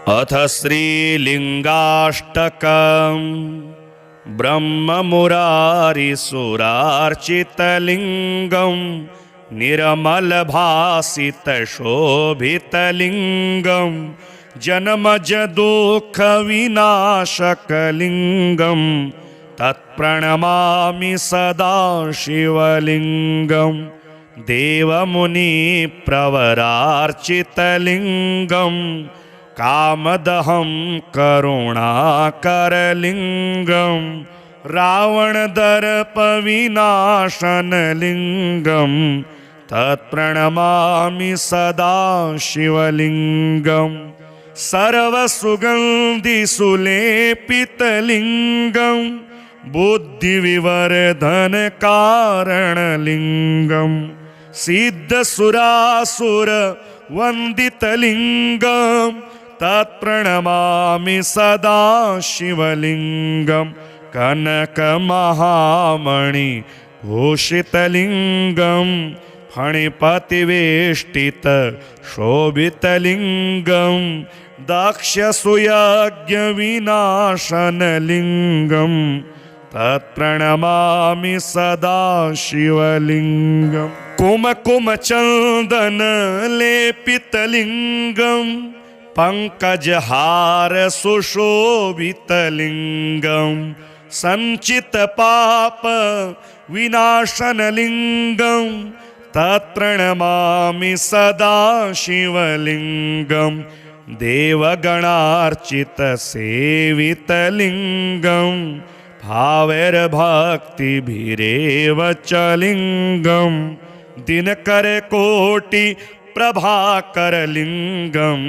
अथ श्रीलिङ्गाष्टकम् ब्रह्ममुरारिसुरार्चितलिङ्गं निर्मलभासितशोभितलिङ्गं जन्मजदुःखविनाशकलिङ्गं तत्प्रणमामि सदा शिवलिङ्गं देवमुनिप्रवरार्चितलिङ्गं कामदहं करुणाकरलिङ्गं रावणदर्पविनाशनलिङ्गं तत्प्रणमामि सदा शिवलिङ्गं सर्वसुगन्धिसुलेपितलिङ्गं बुद्धिविवर्धनकारणलिङ्गं सिद्धसुरासुरवन्दितलिङ्गं तत्प्रणमामि सदा शिवलिङ्गं कनकमहामणिभूषितलिङ्गं फणिपतिवेष्टितशोभितलिङ्गं दक्षसुयज्ञविनाशनलिङ्गं तत्प्रणमामि सदा शिवलिङ्गं कुमकुमचन्दनलेपितलिङ्गं पङ्कजहारसुशोभितलिङ्गं सञ्चितपापविनाशनलिङ्गं तत्प्रणमामि सदा शिवलिङ्गं देवगणार्चितसेवितलिङ्गं भावैर्भक्तिभिरेव च लिङ्गं दिनकरकोटिप्रभाकरलिङ्गं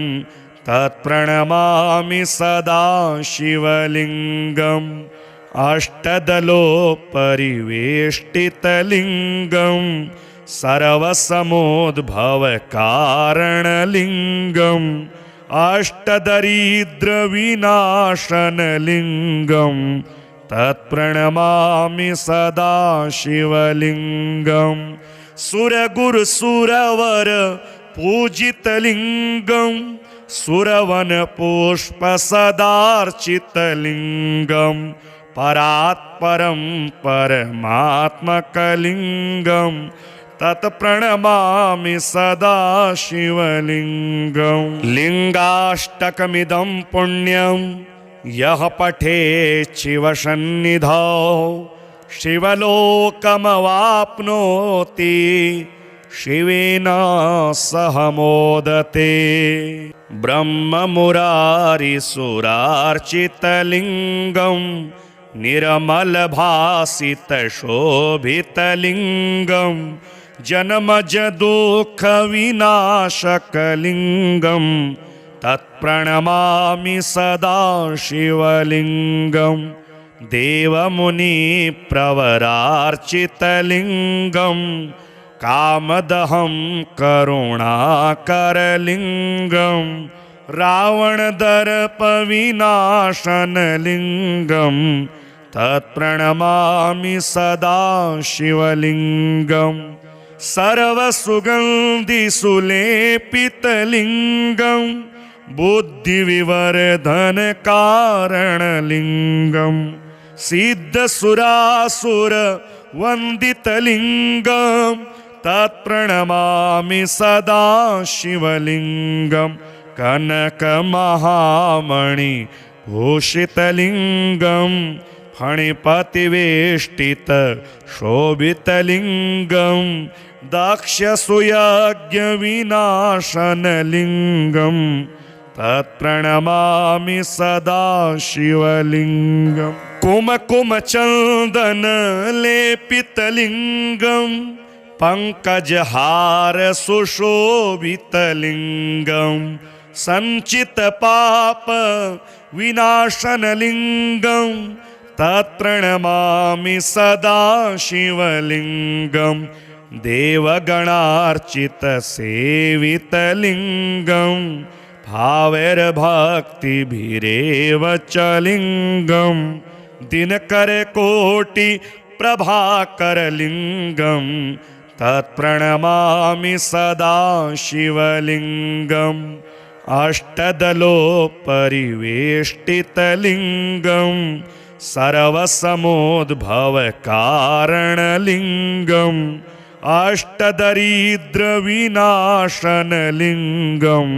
तत्प्रणमामि सदा शिवलिङ्गम् अष्टदलोपरिवेष्टितलिङ्गं सर्वसमोद्भवकारणलिङ्गम् अष्टदरिद्रविनाशनलिङ्गं तत्प्रणमामि सदा शिवलिङ्गं सुरगुरुसुरवर पूजितलिङ्गं सुरवनपुष्पसदार्चितलिङ्गं परात्परं परमात्मकलिङ्गं तत्प्रणमामि सदा शिवलिङ्गं लिङ्गाष्टकमिदं पुण्यं यः पठेत् शिवसन्निधौ शिवलोकमवाप्नोति शिवेन सह मोदते ब्रह्ममुरारिसुरार्चितलिङ्गं निर्मलभासितशोभितलिङ्गं जन्मजदुःखविनाशकलिङ्गं तत्प्रणमामि सदा शिवलिङ्गं देवमुनिप्रवरार्चितलिङ्गं कामदहं करुणाकरलिङ्गं रावणदर्पविनाशनलिङ्गं तत्प्रणमामि सदा शिवलिङ्गं सर्वसुगन्धिसुलेपितलिङ्गं बुद्धिविवर्धनकारणलिङ्गं सिद्धसुरासुरवन्दितलिङ्गं तत्प्रणमामि सदा शिवलिङ्गं कनकमहामणिभूषितलिङ्गं फणिपतिवेष्टितशोभितलिङ्गं दक्षसुयज्ञविनाशनलिङ्गं तत्प्रणमामि सदा शिवलिङ्गं कुमकुमचन्दनलेपितलिङ्गं पङ्कजहारसुशोभितलिङ्गं सञ्चितपापविनाशनलिङ्गं तत्प्रणमामि सदा शिवलिङ्गं देवगणार्चितसेवितलिङ्गं भावैर्भक्तिभिरेव च लिङ्गं दिनकरकोटिप्रभाकरलिङ्गं तत्प्रणमामि सदा शिवलिङ्गं अष्टदलोपरिवेष्टितलिङ्गं सर्वसमोद्भवकारणलिङ्गम् अष्टदरिद्रविनाशनलिङ्गं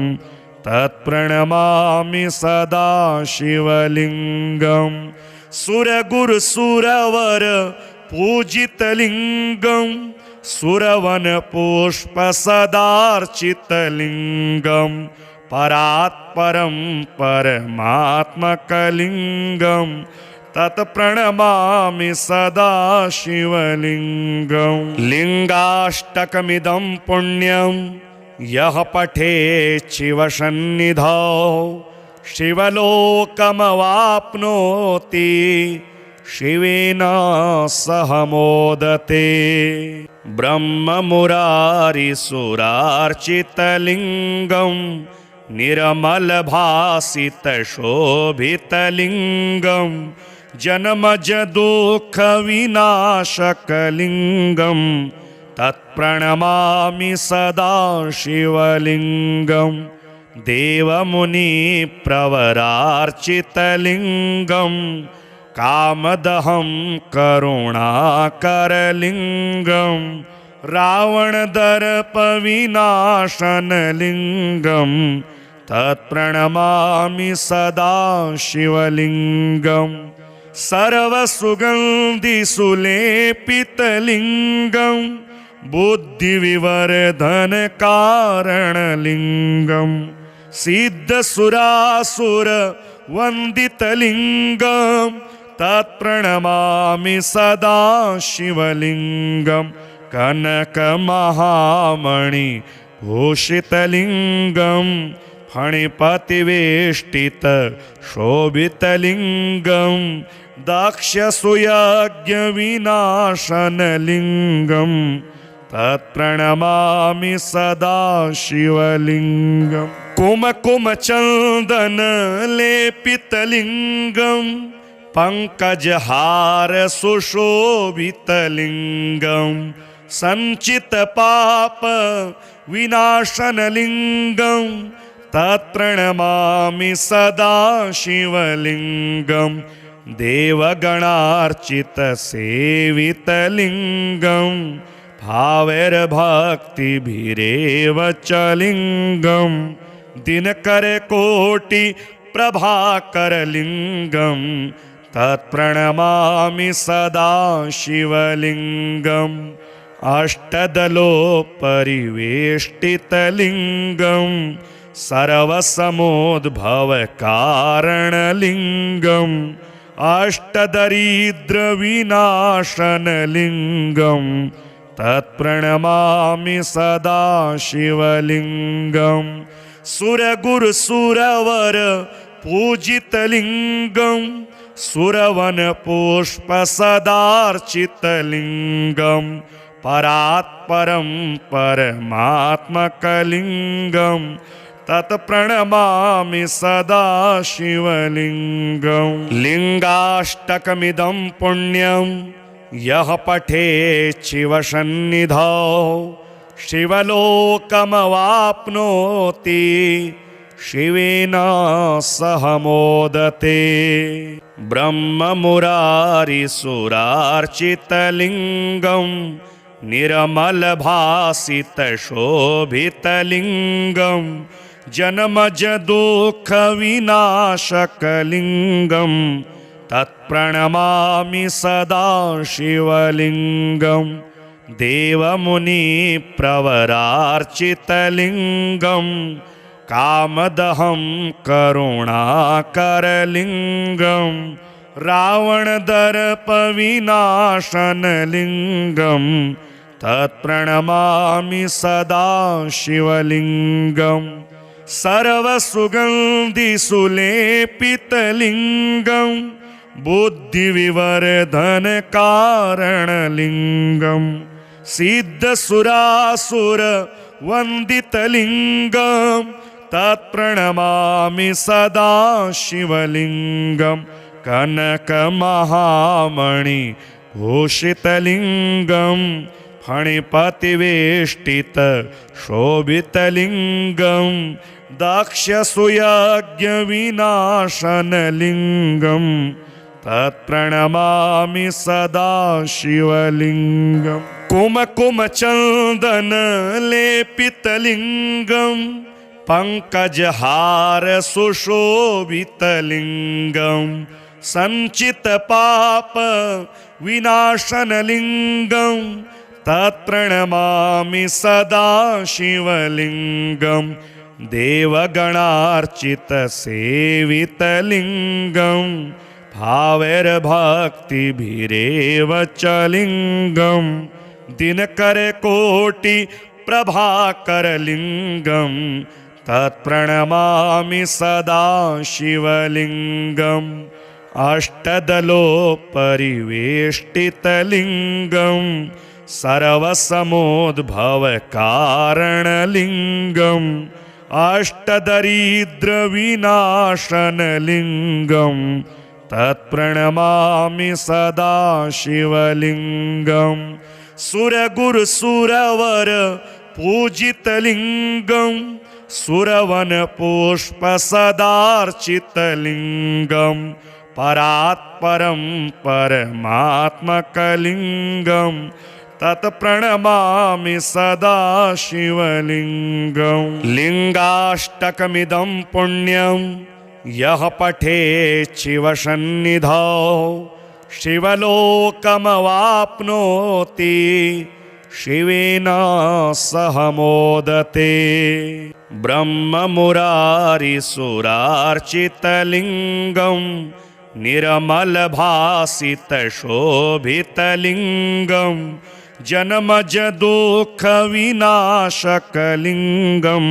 तत्प्रणमामि सदा शिवलिङ्गं सुरगुरुसुरवर पूजितलिङ्गं सुरवनपुष्पसदार्चितलिङ्गं परात्परं परमात्मकलिङ्गं तत्प्रणमामि सदा शिवलिङ्गं लिङ्गाष्टकमिदं पुण्यं यः पठेत् शिवसन्निधौ शिवलोकमवाप्नोति शिवेन सह मोदते ब्रह्ममुरारिसुरार्चितलिङ्गं निर्मलभासितशोभितलिङ्गं जन्मजदुःखविनाशकलिङ्गं तत्प्रणमामि सदा शिवलिङ्गं देवमुनिप्रवरार्चितलिङ्गं कामदहं करुणाकरलिङ्गं रावणदर्पविनाशनलिङ्गं तत्प्रणमामि सदा शिवलिङ्गं सर्वसुगन्धिसुलेपितलिङ्गं बुद्धिविवर्धनकारणलिङ्गं सिद्धसुरासुरवन्दितलिङ्गं तत्प्रणमामि सदा शिवलिङ्गं कनकमहामणिभूषितलिङ्गं फणिपतिवेष्टितशोभितलिङ्गं दक्षसुयज्ञविनाशनलिङ्गं तत्प्रणमामि सदा शिवलिङ्गं कुमकुमचन्दनलेपितलिङ्गं पङ्कजहारसुशोभितलिङ्गं सञ्चितपापविनाशनलिङ्गं तत्प्रणमामि सदा शिवलिङ्गं देवगणार्चितसेवितलिङ्गं भावैर्भक्तिभिरेव च लिङ्गं दिनकरकोटिप्रभाकरलिङ्गं तत्प्रणमामि सदा शिवलिङ्गम् अष्टदलोपरिवेष्टितलिङ्गं सर्वसमोद्भवकारणलिङ्गम् अष्टदरिद्रविनाशनलिङ्गं तत्प्रणमामि सदा शिवलिङ्गं सुरगुरुसुरवर पूजितलिङ्गं सुरवनपुष्पसदार्चितलिङ्गं परात्परं परमात्मकलिङ्गं तत्प्रणमामि सदा शिवलिङ्गं लिङ्गाष्टकमिदं पुण्यं यः पठेत् शिवसन्निधौ शिवलोकमवाप्नोति शिवेन सह मोदते ब्रह्ममुरारिसुरार्चितलिङ्गं निर्मलभासितशोभितलिङ्गं जन्मजदुःखविनाशकलिङ्गं तत्प्रणमामि सदा शिवलिङ्गं देवमुनिप्रवरार्चितलिङ्गं कामदहं करुणाकरलिङ्गं रावणदर्पविनाशनलिङ्गं तत्प्रणमामि सदा शिवलिङ्गं सर्वसुगन्धिसुलेपितलिङ्गं बुद्धिविवर्धनकारणलिङ्गं सिद्धसुरासुरवन्दितलिङ्गं तत्प्रणमामि सदा शिवलिङ्गं कनकमहामणिभूषितलिङ्गं फणिपतिवेष्टितशोभितलिङ्गं दक्षसुयज्ञविनाशनलिङ्गं तत्प्रणमामि सदा शिवलिङ्गम् कुमकुमचन्दनलेपितलिङ्गं पङ्कजहार सुशोभितलिङ्गं सञ्चितपाप विनाशनलिङ्गं तत्प्रणमामि सदा शिवलिङ्गं देवगणार्चितसेवितलिङ्गं भावैर्भक्तिभिरेव च लिङ्गं दिनकरकोटिप्रभाकरलिङ्गं तत्प्रणमामि सदा शिवलिङ्गम् अष्टदलोपरिवेष्टितलिङ्गं सर्वसमोद्भवकारणलिङ्गम् अष्टदरिद्रविनाशनलिङ्गं तत्प्रणमामि सदा शिवलिङ्गम् सुरगुरुसुरवर पूजितलिङ्गं सुरवनपुष्पसदार्चितलिङ्गं परात्परं परमात्मकलिङ्गं तत्प्रणमामि सदा शिवलिङ्गं लिङ्गाष्टकमिदं पुण्यं यः पठेत् शिवसन्निधौ शिवलोकमवाप्नोति शिवेन सह मोदते ब्रह्ममुरारिसुरार्चितलिङ्गं निर्मलभासितशोभितलिङ्गं जन्मजदुःखविनाशकलिङ्गं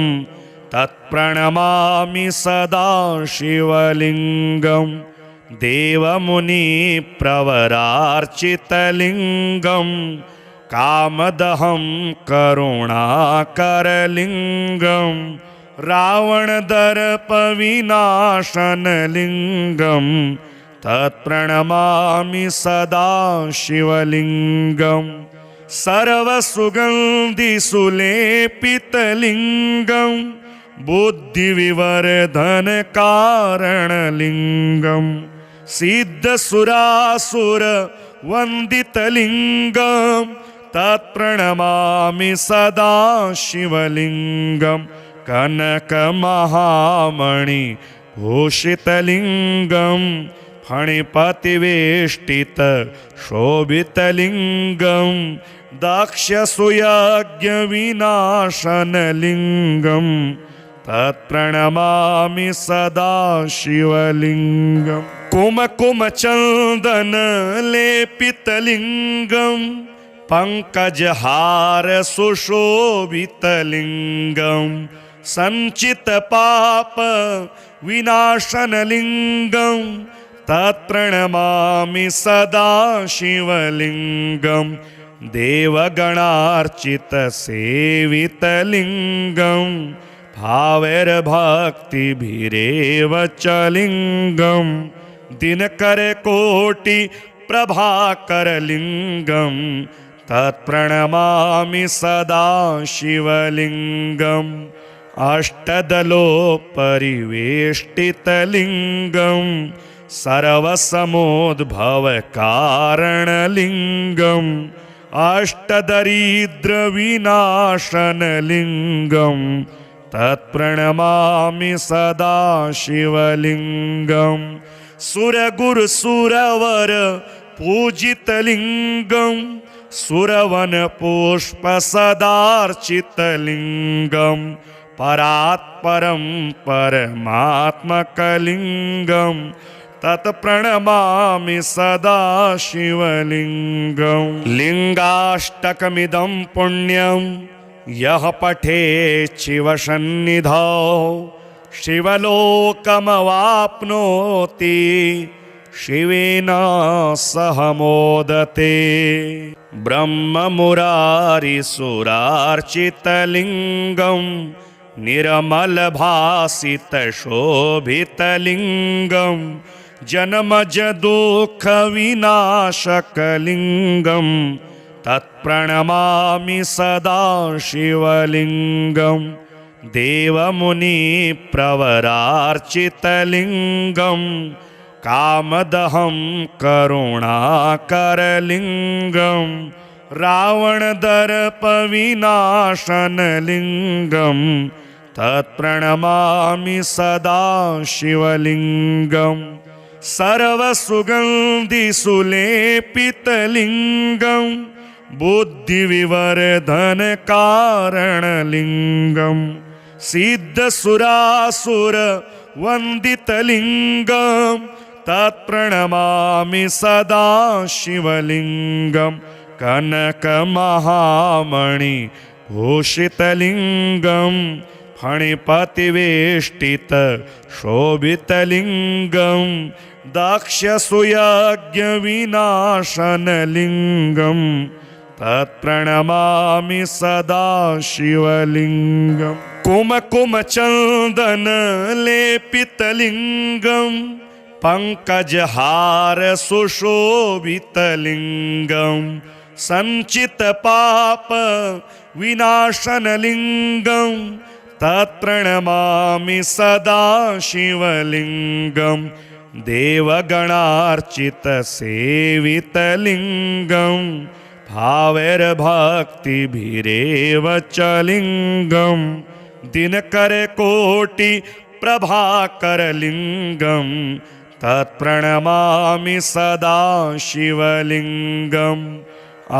तत्प्रणमामि सदा शिवलिङ्गं देवमुनिप्रवरार्चितलिङ्गं कामदहं करुणाकरलिङ्गं रावणदर्पविनाशनलिङ्गं तत्प्रणमामि सदा शिवलिङ्गं सर्वसुगन्धिसुलेपितलिङ्गं बुद्धिविवर्धनकारणलिङ्गं सिद्धसुरासुरवन्दितलिङ्गं तत्प्रणमामि सदा शिवलिङ्गं कनकमहामणिभूषितलिङ्गं फणिपतिवेष्टितशोभितलिङ्गं दक्षसुयज्ञविनाशनलिङ्गं तत्प्रणमामि सदा शिवलिङ्गं कुमकुमचन्दनलेपितलिङ्गं पङ्कजहार सुशोभितलिङ्गं सञ्चितपाप विनाशनलिङ्गं तत्प्रणमामि सदा शिवलिङ्गं देवगणार्चितसेवितलिङ्गं भावैर्भक्तिभिरेव च लिङ्गं दिनकरकोटिप्रभाकरलिङ्गं तत्प्रणमामि सदा शिवलिङ्गम् अष्टदलोपरिवेष्टितलिङ्गं सर्वसमोद्भवकारणलिङ्गं अष्टदरिद्रविनाशनलिङ्गं तत्प्रणमामि सदा शिवलिङ्गं सुरगुरुसुरवर पूजितलिङ्गं सुरवनपुष्पसदार्चितलिङ्गं परात्परं परमात्मकलिङ्गं तत्प्रणमामि सदा शिवलिङ्गं लिङ्गाष्टकमिदं पुण्यं यः पठेत् शिवसन्निधौ शिवलोकमवाप्नोति शिवेन सह मोदते ब्रह्ममुरारिसुरार्चितलिङ्गं निर्मलभासितशोभितलिङ्गं जन्मजदुःखविनाशकलिङ्गं तत्प्रणमामि सदा शिवलिङ्गं देवमुनिप्रवरार्चितलिङ्गं कामदहं करुणाकरलिङ्गं रावणदर्पविनाशनलिङ्गं तत्प्रणमामि सदा शिवलिङ्गम् सर्वसुगन्धिसुलेपितलिङ्गं बुद्धिविवर्धनकारणलिङ्गं सिद्धसुरासुरवन्दितलिङ्गं तत्प्रणमामि सदा शिवलिङ्गं कनकमहामणिभूषितलिङ्गं फणिपतिवेष्टित शोभितलिङ्गं दक्षसुयज्ञविनाशनलिङ्गं तत्प्रणमामि सदा शिवलिङ्गं कुमकुमचन्दनलेपितलिङ्गं पङ्कजहारसुशोभितलिङ्गं सञ्चितपापविनाशनलिङ्गं तत्प्रणमामि सदा शिवलिङ्गं देवगणार्चितसेवितलिङ्गं भावैर्भक्तिभिरेव च लिङ्गं दिनकरकोटिप्रभाकरलिङ्गं तत्प्रणमामि सदा शिवलिङ्गम्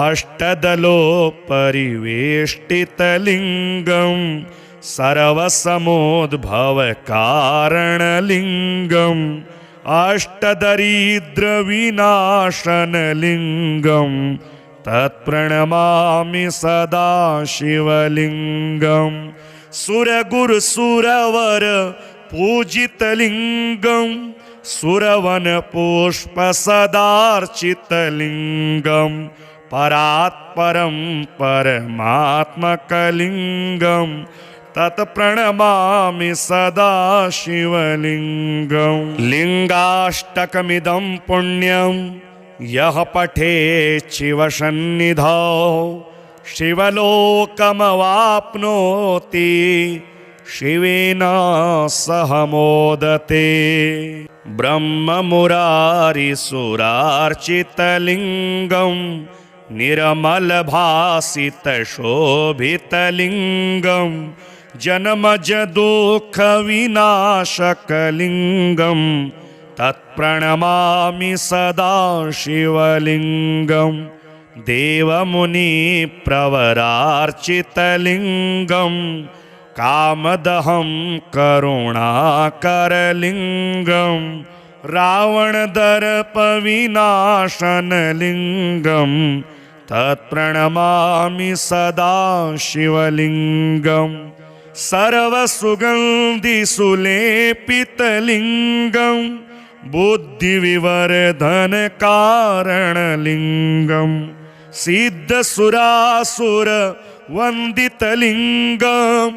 अष्टदलोपरिवेष्टितलिङ्गं सर्वसमोद्भवकारणलिङ्गम् अष्टदरिद्रविनाशनलिङ्गं तत्प्रणमामि सदा शिवलिङ्गं सुरगुरुसुरवर पूजितलिङ्गं सुरवनपुष्पसदार्चितलिङ्गं परात्परं परमात्मकलिङ्गं तत्प्रणमामि सदा शिवलिङ्गं लिङ्गाष्टकमिदं पुण्यं यः पठेत् शिवसन्निधौ शिवलोकमवाप्नोति शिवेन सह मोदते ब्रह्ममुरारिसुरार्चितलिङ्गं निर्मलभासितशोभितलिङ्गं जन्मजदुःखविनाशकलिङ्गं तत्प्रणमामि सदा शिवलिङ्गं देवमुनिप्रवरार्चितलिङ्गं कामदहं करुणाकरलिङ्गं रावणदर्पविनाशनलिङ्गं तत्प्रणमामि सदा शिवलिङ्गं सर्वसुगन्धिसुलेपितलिङ्गं बुद्धिविवर्धनकारणलिङ्गं सिद्धसुरासुरवन्दितलिङ्गं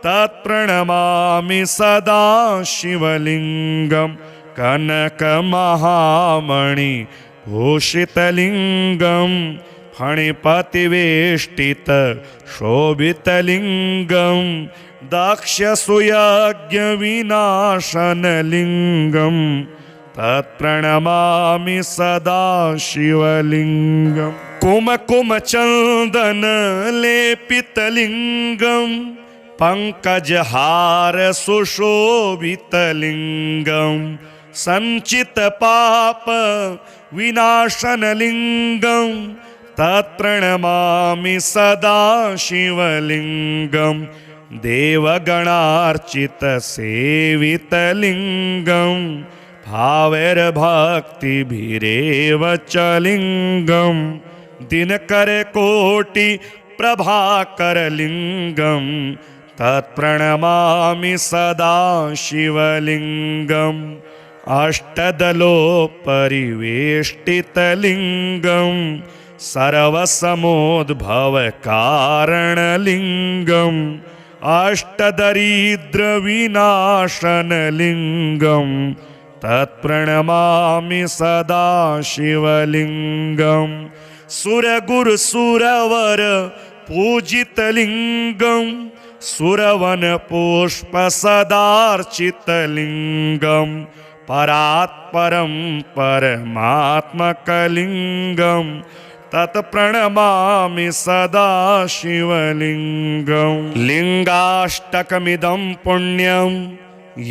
तत्प्रणमामि सदा शिवलिङ्गं कनकमहामणिभूषितलिङ्गं फणिपतिवेष्टित शोभितलिङ्गं दक्षसुयज्ञविनाशनलिङ्गं तत्प्रणमामि सदा शिवलिङ्गं कुमकुमचन्दनलेपितलिङ्गं पङ्कजहारसुशोभितलिङ्गं सञ्चितपापविनाशनलिङ्गं तत्प्रणमामि सदा शिवलिङ्गं देवगणार्चितसेवितलिङ्गं भावैर्भक्तिभिरेव च लिङ्गं दिनकरकोटिप्रभाकरलिङ्गं तत्प्रणमामि सदा शिवलिङ्गम् अष्टदलोपरिवेष्टितलिङ्गं सर्वसमोद्भवकारणलिङ्गं अष्टदरिद्रविनाशनलिङ्गं तत्प्रणमामि सदा शिवलिङ्गं सुरगुरुसुरवर पूजितलिङ्गं सुरवन पुष्प सदार्चितलिङ्गं परात्परं परमात्मकलिङ्गं तत्प्रणमामि सदा शिवलिङ्गं। लिङ्गाष्टकमिदं पुण्यं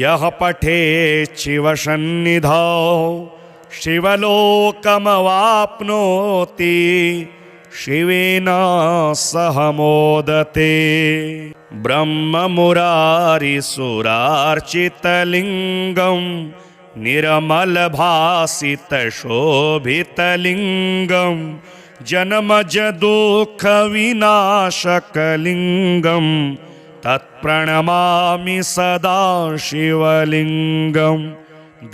यः पठेत् शिवसन्निधौ शिवलोकमवाप्नोति शिवेन सह मोदते। ब्रह्ममुरारिसुरार्चितलिङ्गं निर्मलभासितशोभितलिङ्गं जन्मजदुःखविनाशकलिङ्गं तत्प्रणमामि सदा शिवलिङ्गं।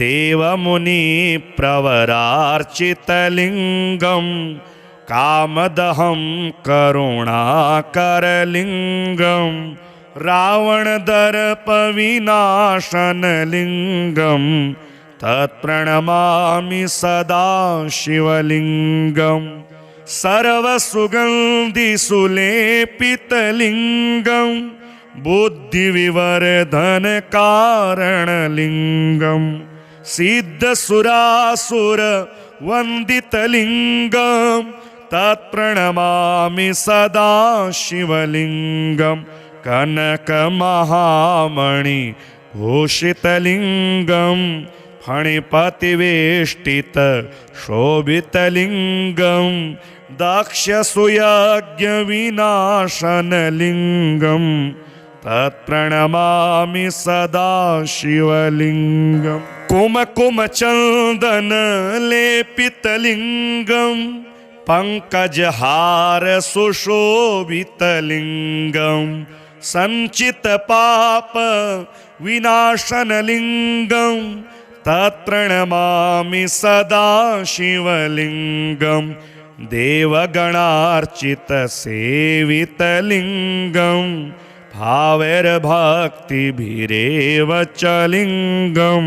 देवमुनिप्रवरार्चितलिङ्गं कामदहं करुणाकरलिङ्गं रावणदर्पविनाशनलिङ्गं तत्प्रणमामि सदा शिवलिङ्गं। सर्वसुगन्धिसुलेपितलिङ्गं बुद्धिविवर्धनकारणलिङ्गं सिद्धसुरासुरवन्दितलिङ्गं तत्प्रणमामि सदा शिवलिङ्गं। कनकमहामणिभूषितलिङ्गं फणिपतिवेष्टितशोभितलिङ्गं दक्षसुयज्ञविनाशनलिङ्गं तत्प्रणमामि सदा शिवलिङ्गं। कुमकुमचन्दनलेपितलिङ्गं पङ्कजहारसुशोभितलिङ्गं सञ्चितपापविनाशनलिङ्गं तत्प्रणमामि सदा शिवलिङ्गं। देवगणार्चितसेवितलिङ्गं भावैर्भक्तिभिरेव च लिङ्गं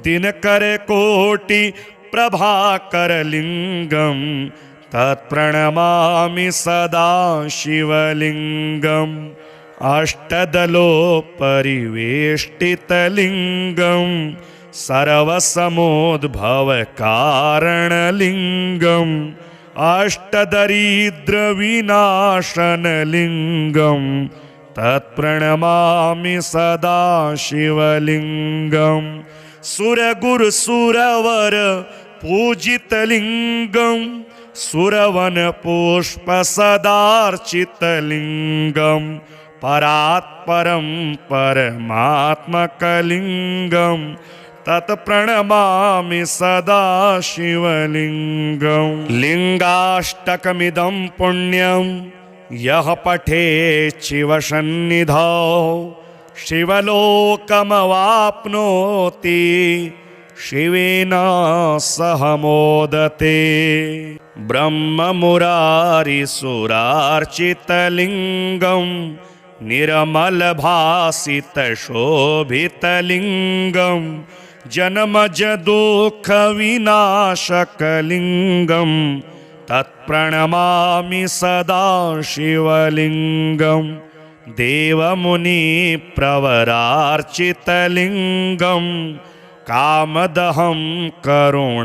दिनकरकोटिप्रभाकरलिङ्गं तत्प्रणमामि सदा शिवलिङ्गम्। अष्टदलोपरिवेष्टितलिङ्गं सर्वसमोद्भवकारणलिङ्गं अष्टदरिद्रविनाशनलिङ्गं तत्प्रणमामि सदा शिवलिङ्गं। सुरगुरुसुरवर पूजितलिङ्गं सुरवनपुष्पसदार्चितलिङ्गं परात्परं परमात्मकलिङ्गं तत्प्रणमामि सदा शिवलिङ्गं। लिङ्गाष्टकमिदं पुण्यं यः पठेत् शिवसन्निधौ शिवलोकमवाप्नोति शिवेन सह मोदते। ब्रह्ममुरारिसुरार्चितलिङ्गं निर्मलभासितशोभितलिङ्गं जन्मजदुःखविनाशकलिङ्गं तत्प्रणमामि सदा शिवलिङ्गं। देवमुनिप्रवरार्चितलिङ्गं कामदहं करुणाकरलिङ्गं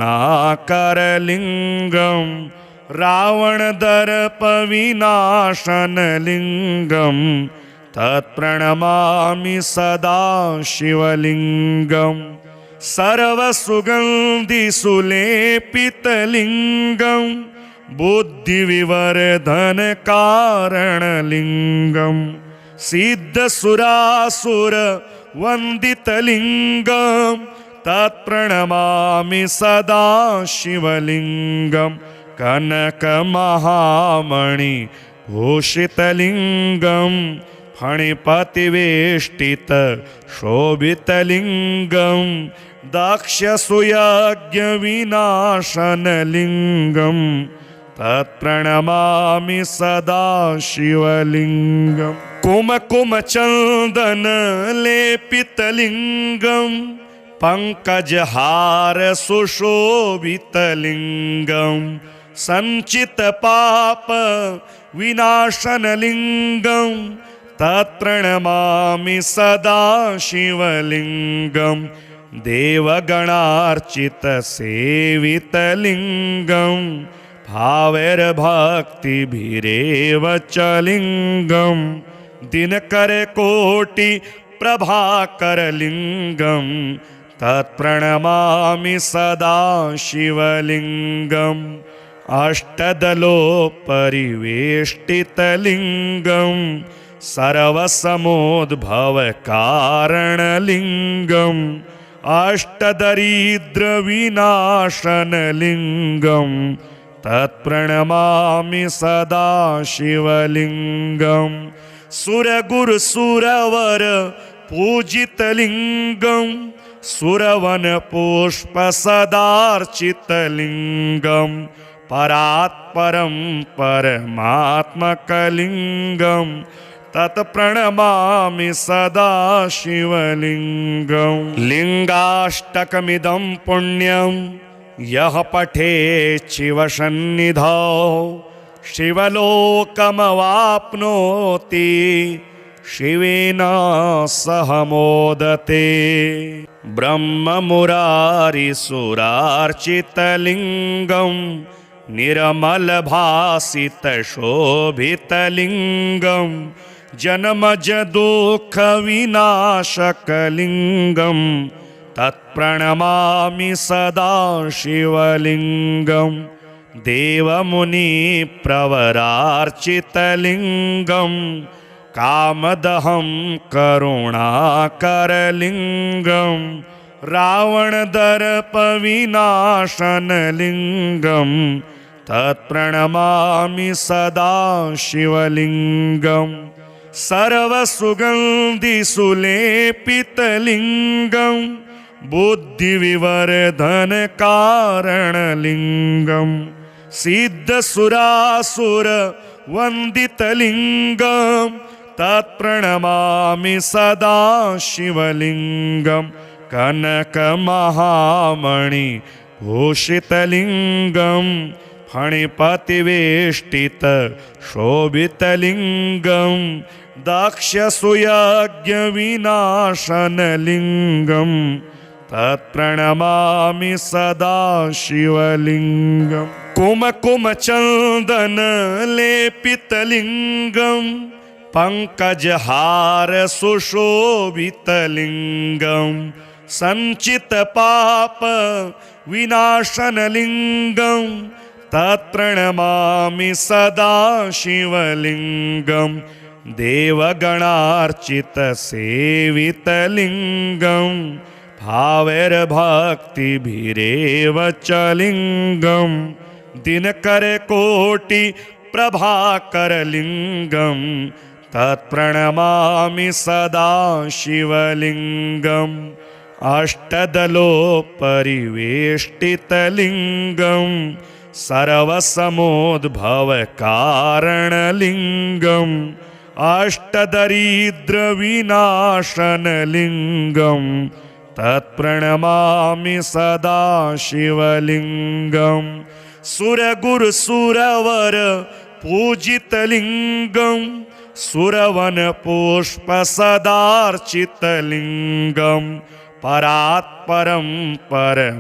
रावणदर्पविनाशनलिङ्गं तत्प्रणमामि सदा शिवलिङ्गं। सर्वसुगन्धिसुलेपितलिङ्गं बुद्धिविवर्धनकारणलिङ्गं सिद्धसुरासुरवन्दितलिङ्गं तत्प्रणमामि सदा शिवलिङ्गं। कनकमहामणिभूषितलिङ्गं फणिपतिवेष्टितशोभितलिङ्गं दक्षसुयज्ञविनाशनलिङ्गं तत्प्रणमामि सदा शिवलिङ्गं। कुमकुमचन्दनलेपितलिङ्गं पङ्कजहारसुशोभितलिङ्गं सञ्चितपापविनाशनलिङ्गं तत्प्रणमामि सदा शिवलिङ्गं देवगणार्चितसेवितलिङ्गं भावैर्भक्तिभिरेव च लिङ्गं दिनकरकोटिप्रभाकरलिङ्गं तत्प्रणमामि सदा शिवलिङ्गम् अष्टदलोपरिवेष्टितलिङ्गं सर्वसमोद्भवकारणलिङ्गम् अष्टदरिद्रविनाशनलिङ्गं तत्प्रणमामि सदा शिवलिङ्गं सुरगुरुसुरवर पूजितलिङ्गं सुरवनपुष्पसदार्चितलिङ्गं परात्परं परमात्मकलिङ्गं तत्प्रणमामि सदा शिवलिङ्गं लिङ्गाष्टकमिदं पुण्यं यः पठेत् शिवसन्निधौ शिवलोकमवाप्नोति शिवेन सह मोदते ब्रह्ममुरारिसुरार्चितलिङ्गं निर्मलभासितशोभितलिङ्गं जन्मजदुःखविनाशकलिङ्गं तत्प्रणमामि सदा शिवलिङ्गं देवमुनिप्रवरार्चितलिङ्गं कामदहं करुणाकरलिङ्गं रावणदर्पविनाशनलिङ्गं तत्प्रणमामि सदा शिवलिङ्गं सर्वसुगन्धिसुलेपितलिङ्गं बुद्धिविवर्धनकारणलिङ्गं सिद्धसुरासुरवन्दितलिङ्गं तत्प्रणमामि सदा शिवलिङ्गं कनकमहामणिभूषितलिङ्गं फणिपतिवेष्टितशोभितलिङ्गं दक्षसुयज्ञविनाशनलिङ्गं तत्प्रणमामि सदा शिवलिङ्गं कुमकुमचन्दनलेपितलिङ्गं पङ्कजहारसुशोभितलिङ्गं सञ्चितपापविनाशनलिङ्गं तत्प्रणमामि सदा शिवलिङ्गं देवगणार्चितसेवितलिङ्गं भावैर्भक्तिभिरेव च लिङ्गं दिनकरकोटिप्रभाकरलिङ्गं तत्प्रणमामि सदा शिवलिङ्गम् अष्टदलोपरिवेष्टितलिङ्गं सर्वसमोद्भवकारणलिङ्गम् अष्टदरिद्रविनाशनलिङ्गं तत्प्रणमामि सदा शिवलिङ्गं सुरगुरुसुरवर पूजितलिङ्गं सुरवनपुष्पसदार्चितलिङ्गं परात्परं परमात्मकलिङ्गं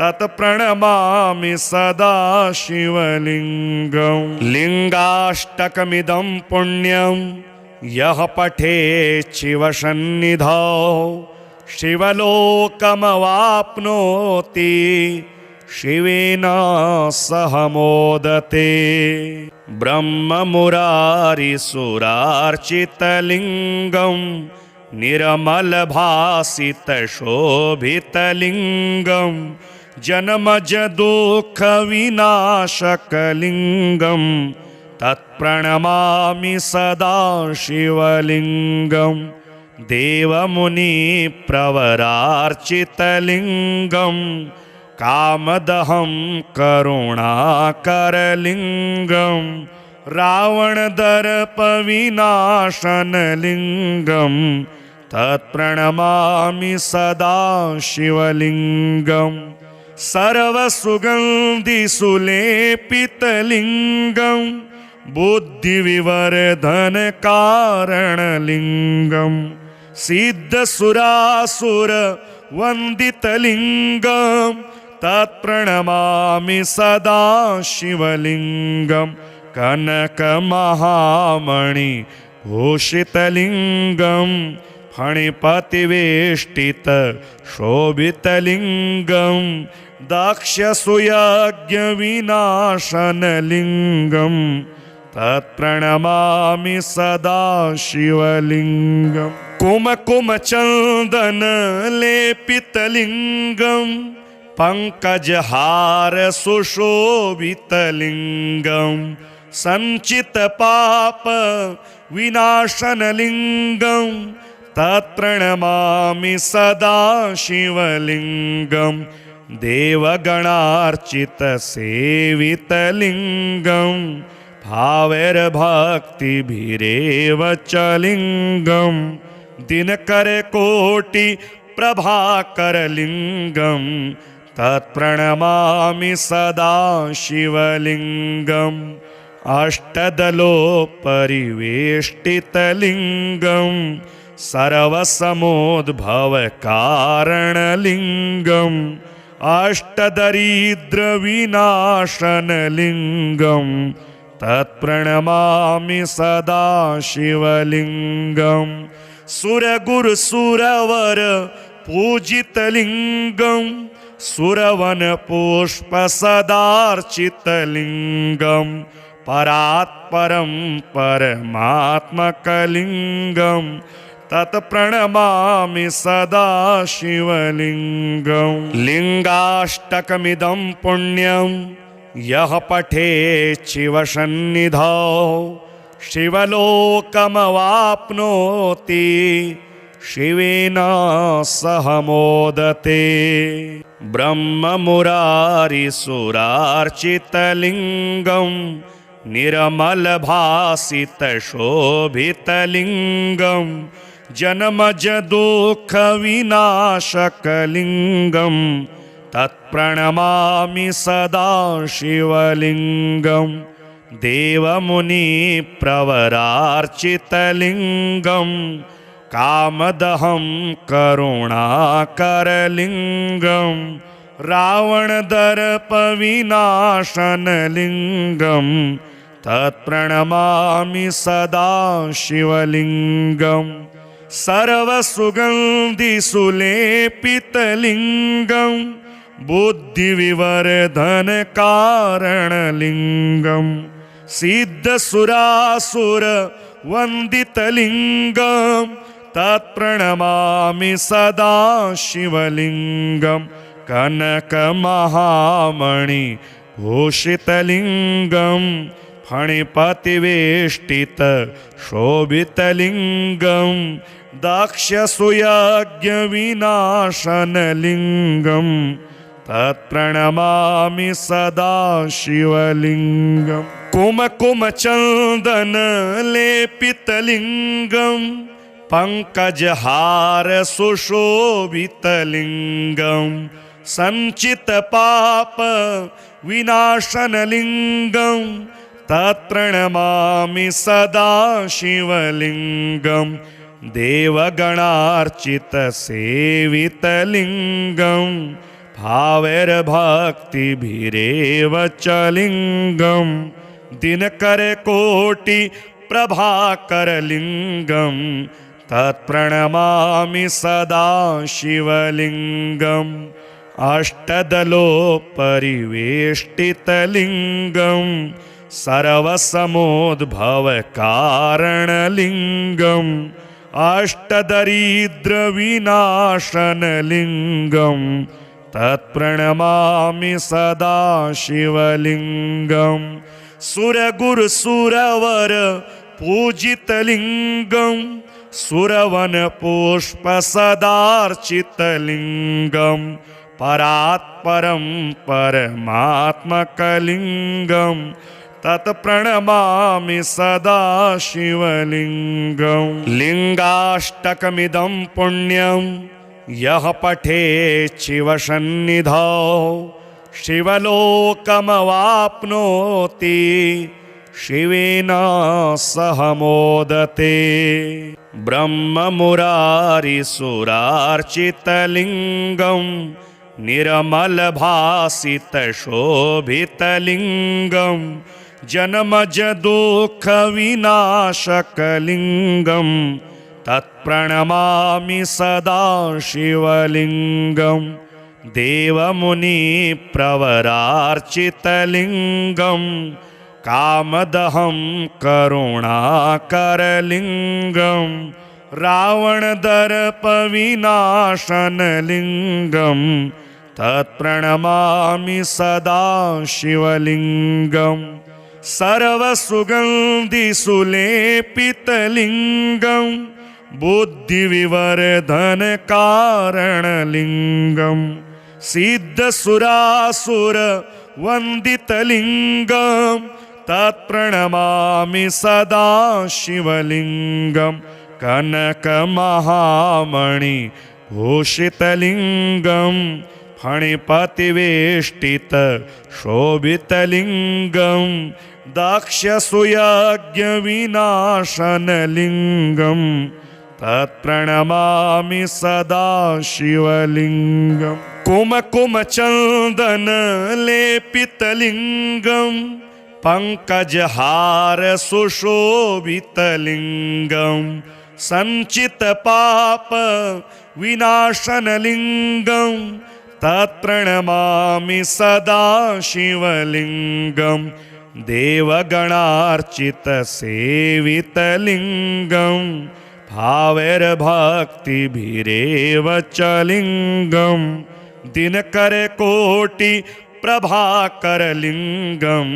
तत्प्रणमामि सदा शिवलिङ्गं लिङ्गाष्टकमिदं पुण्यं यः पठेत् शिवसन्निधौ शिवलोकमवाप्नोति शिवेन सह मोदते ब्रह्ममुरारिसुरार्चितलिङ्गं निर्मलभासितशोभितलिङ्गं जन्मजदुःखविनाशकलिङ्गं तत्प्रणमामि सदा शिवलिङ्गं देवमुनिप्रवरार्चितलिङ्गं कामदहं करुणाकरलिङ्गं रावणदर्पविनाशनलिङ्गं तत्प्रणमामि सदा शिवलिङ्गं सर्वसुगन्धिसुलेपितलिङ्गं बुद्धिविवर्धनकारणलिङ्गं सिद्धसुरासुरवन्दितलिङ्गं तत्प्रणमामि सदा शिवलिङ्गं कनकमहामणिभूषितलिङ्गं फणिपतिवेष्टितशोभितलिङ्गं दक्षसुयज्ञविनाशनलिङ्गं तत्प्रणमामि सदा शिवलिङ्गं कुमकुमचन्दनलेपितलिङ्गं पङ्कजहारसुशोभितलिङ्गं सञ्चितपापविनाशनलिङ्गं तत्प्रणमामि सदा शिवलिङ्गं देवगणार्चितसेवितलिङ्गं भावैर्भक्तिभिरेव च लिङ्गं दिनकरकोटिप्रभाकरलिङ्गं तत्प्रणमामि सदा शिवलिङ्गम् अष्टदलोपरिवेष्टितलिङ्गं सर्वसमोद्भवकारणलिङ्गम् अष्टदरिद्रविनाशनलिङ्गं तत्प्रणमामि सदा शिवलिङ्गं सुरगुरुसुरवर पूजितलिङ्गं सुरवनपुष्पसदार्चितलिङ्गं परात्परं परमात्मकलिङ्गं तत्प्रणमामि सदा शिवलिङ्गं लिङ्गाष्टकमिदं पुण्यं यः पठेत् शिवसन्निधौ शिवलोकमवाप्नोति शिवेन सह मोदते ब्रह्ममुरारिसुरार्चितलिङ्गं निर्मलभासितशोभितलिङ्गं जन्मजदुःखविनाशकलिङ्गं तत्प्रणमामि सदा शिवलिङ्गं देवमुनिप्रवरार्चितलिङ्गं कामदहं करुणाकरलिङ्गं रावणदर्पविनाशनलिङ्गं तत्प्रणमामि सदा शिवलिङ्गं सर्वसुगन्धिसुलेपितलिङ्गं बुद्धिविवर्धनकारणलिङ्गं सिद्धसुरासुरवन्दितलिङ्गं तत्प्रणमामि सदा शिवलिङ्गं कनकमहामणिभूषितलिङ्गं फणिपतिवेष्टितशोभितलिङ्गं दक्षसुयज्ञविनाशनलिङ्गं तत्प्रणमामि सदा शिवलिङ्गं कुमकुमचन्दनलेपितलिङ्गं पङ्कजहारसुशोभितलिङ्गं सञ्चितपापविनाशनलिङ्गं तत्प्रणमामि सदा शिवलिङ्गं देवगणार्चितसेवितलिङ्गं भावैर्भक्तिभिरेव च लिङ्गं दिनकरकोटिप्रभाकरलिङ्गं तत्प्रणमामि सदा शिवलिङ्गम् अष्टदलोपरिवेष्टितलिङ्गं सर्वसमोद्भवकारणलिङ्गं अष्टदरिद्रविनाशनलिङ्गं तत्प्रणमामि सदा शिवलिङ्गं सुरगुरुसुरवर पूजितलिङ्गं सुरवनपुष्पसदार्चितलिङ्गं परात्परं परमात्मकलिङ्गं तत्प्रणमामि सदा शिवलिङ्गं लिङ्गाष्टकमिदं पुण्यं यः पठेत् शिवसन्निधौ शिवलोकमवाप्नोति शिवेन सह मोदते ब्रह्ममुरारिसुरार्चितलिङ्गं निर्मलभासितशोभितलिङ्गं जन्मजदुःखविनाशकलिङ्गं तत्प्रणमामि सदा शिवलिङ्गं देवमुनिप्रवरार्चितलिङ्गं कामदहं करुणाकरलिङ्गं रावणदर्पविनाशनलिङ्गं तत्प्रणमामि सदा शिवलिङ्गं सर्वसुगन्धिसुलेपितलिङ्गं बुद्धिविवर्धनकारणलिङ्गं सिद्धसुरासुरवन्दितलिङ्गं तत्प्रणमामि सदा शिवलिङ्गं कनकमहामणिभूषितलिङ्गं फणिपतिवेष्टितशोभितलिङ्गं दक्षसुयज्ञविनाशनलिङ्गं तत्प्रणमामि सदा शिवलिङ्गं कुमकुमचन्दनलेपितलिङ्गं पङ्कजहारसुशोभितलिङ्गं सञ्चितपापविनाशनलिङ्गं तत्प्रणमामि सदा शिवलिङ्गं देवगणार्चितसेवितलिङ्गं भावैर्भक्तिभिरेव च लिङ्गं दिनकरकोटिप्रभाकरलिङ्गं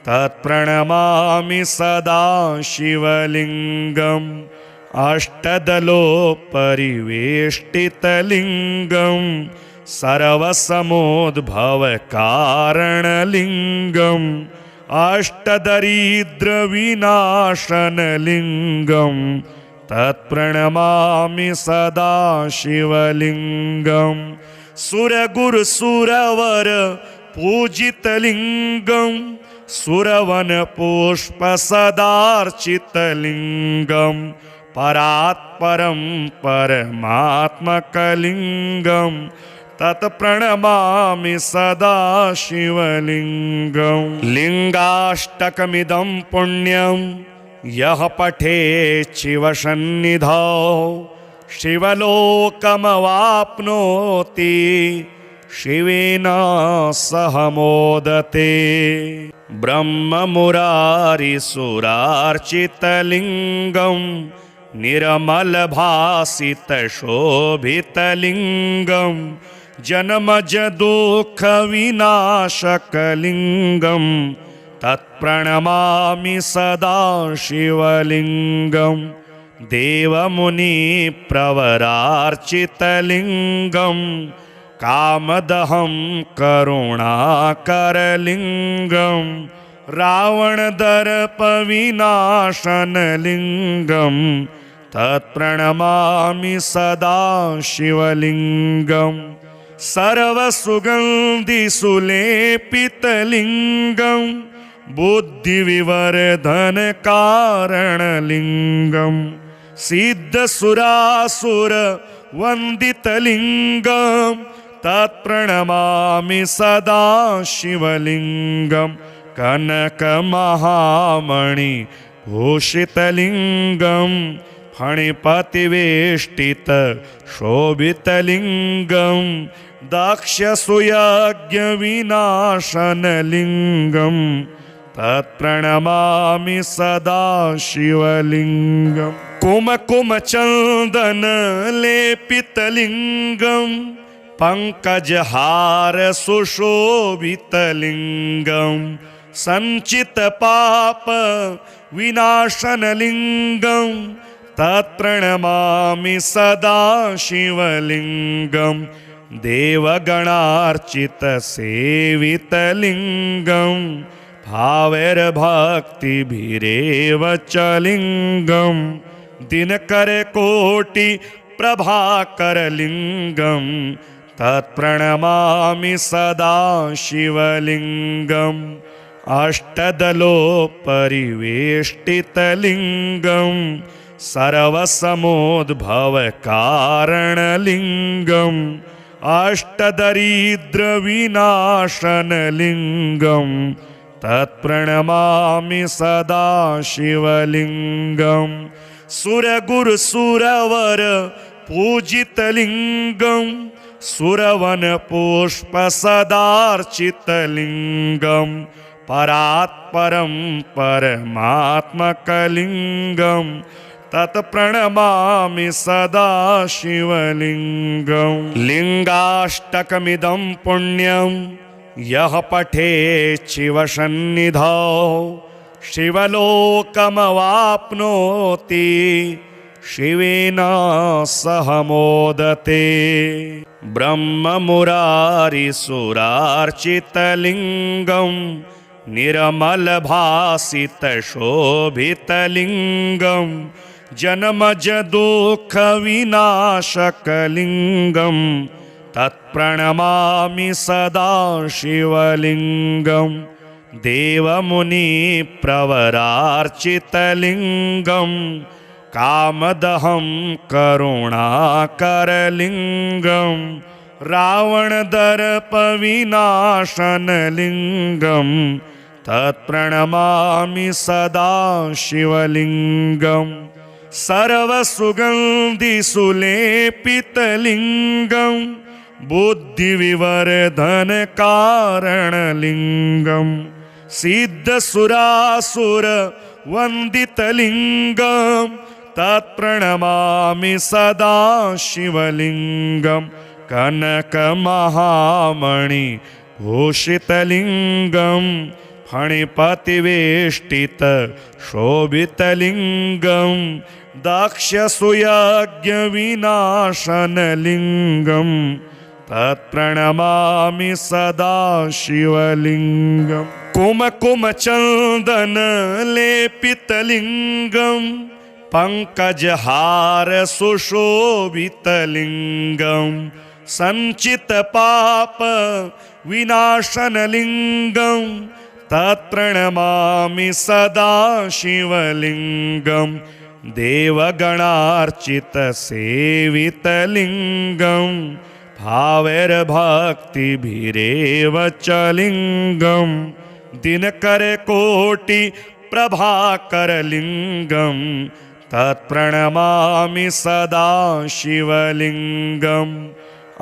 तत्प्रणमामि सदा शिवलिङ्गम् अष्टदलोपरिवेष्टितलिङ्गं सर्वसमोद्भवकारणलिङ्गम् अष्टदरिद्रविनाशनलिङ्गं तत्प्रणमामि सदा शिवलिङ्गं सुरगुरुसुरवर पूजितलिङ्गं सुरवनपुष्पसदार्चितलिङ्गं परात्परं परमात्मकलिङ्गं तत्प्रणमामि सदा शिवलिङ्गं लिङ्गाष्टकमिदं पुण्यं यः पठेत् शिवसन्निधौ शिवलोकमवाप्नोति शिवेन सह मोदते ब्रह्ममुरारिसुरार्चितलिङ्गं निर्मलभासितशोभितलिङ्गं जन्मजदुःखविनाशकलिङ्गं तत्प्रणमामि सदा शिवलिङ्गं देवमुनिप्रवरार्चितलिङ्गं कामदहं करुणाकरलिङ्गं रावणदर्पविनाशनलिङ्गं तत्प्रणमामि सदा शिवलिङ्गं सर्वसुगन्धिसुलेपितलिङ्गं बुद्धिविवर्धनकारणलिङ्गं सिद्धसुरासुरवन्दितलिङ्गं तत्प्रणमामि सदा शिवलिङ्गं कनकमहामणिभूषितलिङ्गं फणिपतिवेष्टितशोभितलिङ्गं दक्षसुयज्ञविनाशनलिङ्गं तत्प्रणमामि सदा शिवलिङ्गं कुमकुमचन्दनलेपितलिङ्गं पङ्कजहारसुशोभितलिङ्गं सञ्चितपापविनाशनलिङ्गं तत्प्रणमामि सदा शिवलिङ्गं देवगणार्चितसेवितलिङ्गं भावैर्भक्तिभिरेव च लिङ्गं दिनकरकोटिप्रभाकरलिङ्गं तत्प्रणमामि सदा शिवलिङ्गं अष्टदलोपरिवेष्टितलिङ्गं सर्वसमोद्भवकारणलिङ्गम् अष्टदरिद्रविनाशनलिङ्गं तत्प्रणमामि सदा शिवलिङ्गं सुरगुरुसुरवर पूजितलिङ्गं सुरवनपुष्पसदार्चितलिङ्गं परात्परं परमात्मकलिङ्गं तत्प्रणमामि सदा शिवलिङ्गं लिङ्गाष्टकमिदं पुण्यं यः पठेत् शिवसन्निधौ शिवलोकमवाप्नोति शिवेन सह मोदते ब्रह्ममुरारिसुरार्चितलिङ्गं निर्मलभासितशोभितलिङ्गं जन्मजदुःखविनाशकलिङ्गं तत्प्रणमामि सदा शिवलिङ्गं देवमुनिप्रवरार्चितलिङ्गं कामदहं करुणाकरलिङ्गं रावणदर्पविनाशनलिङ्गं तत्प्रणमामि सदा शिवलिङ्गं सर्वसुगन्धिसुलेपितलिङ्गं बुद्धिविवर्धनकारणलिङ्गं सिद्धसुरासुरवन्दितलिङ्गं तत्प्रणमामि सदा शिवलिङ्गं कनकमहामणिभूषितलिङ्गं फणिपतिवेष्टितशोभितलिङ्गं दक्षसुयज्ञविनाशनलिङ्गं तत्प्रणमामि सदा शिवलिङ्गं कुमकुमचन्दनलेपितलिङ्गं पङ्कजहारसुशोभितलिङ्गं सञ्चितपापविनाशनलिङ्गं तत्प्रणमामि सदा शिवलिङ्गं देवगणार्चितसेवितलिङ्गं भावैर्भक्तिभिरेव च लिङ्गं दिनकरकोटिप्रभाकरलिङ्गं तत्प्रणमामि सदा शिवलिङ्गम्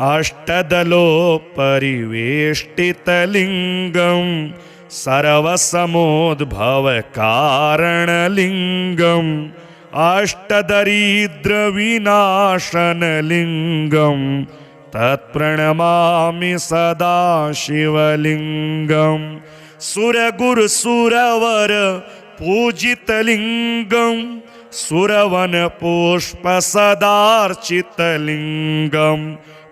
अष्टदलोपरिवेष्टितलिङ्गं सर्वसमोद्भवकारणलिङ्गं अष्टदरिद्रविनाशनलिङ्गं तत्प्रणमामि सदा शिवलिङ्गं सुरगुरुसुरवर पूजितलिङ्गं सुरवनपुष्पसदार्चितलिङ्गं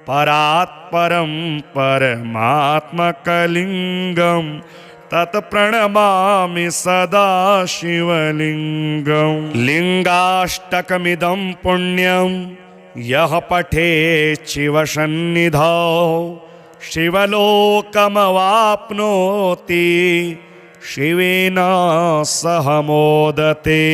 परात्परं परमात्मकलिङ्गं तत्प्रणमामि सदा शिवलिङ्गं लिङ्गाष्टकमिदं पुण्यं यः पठेत् शिवसन्निधौ शिवलोकमवाप्नोति शिवेन सह मोदते।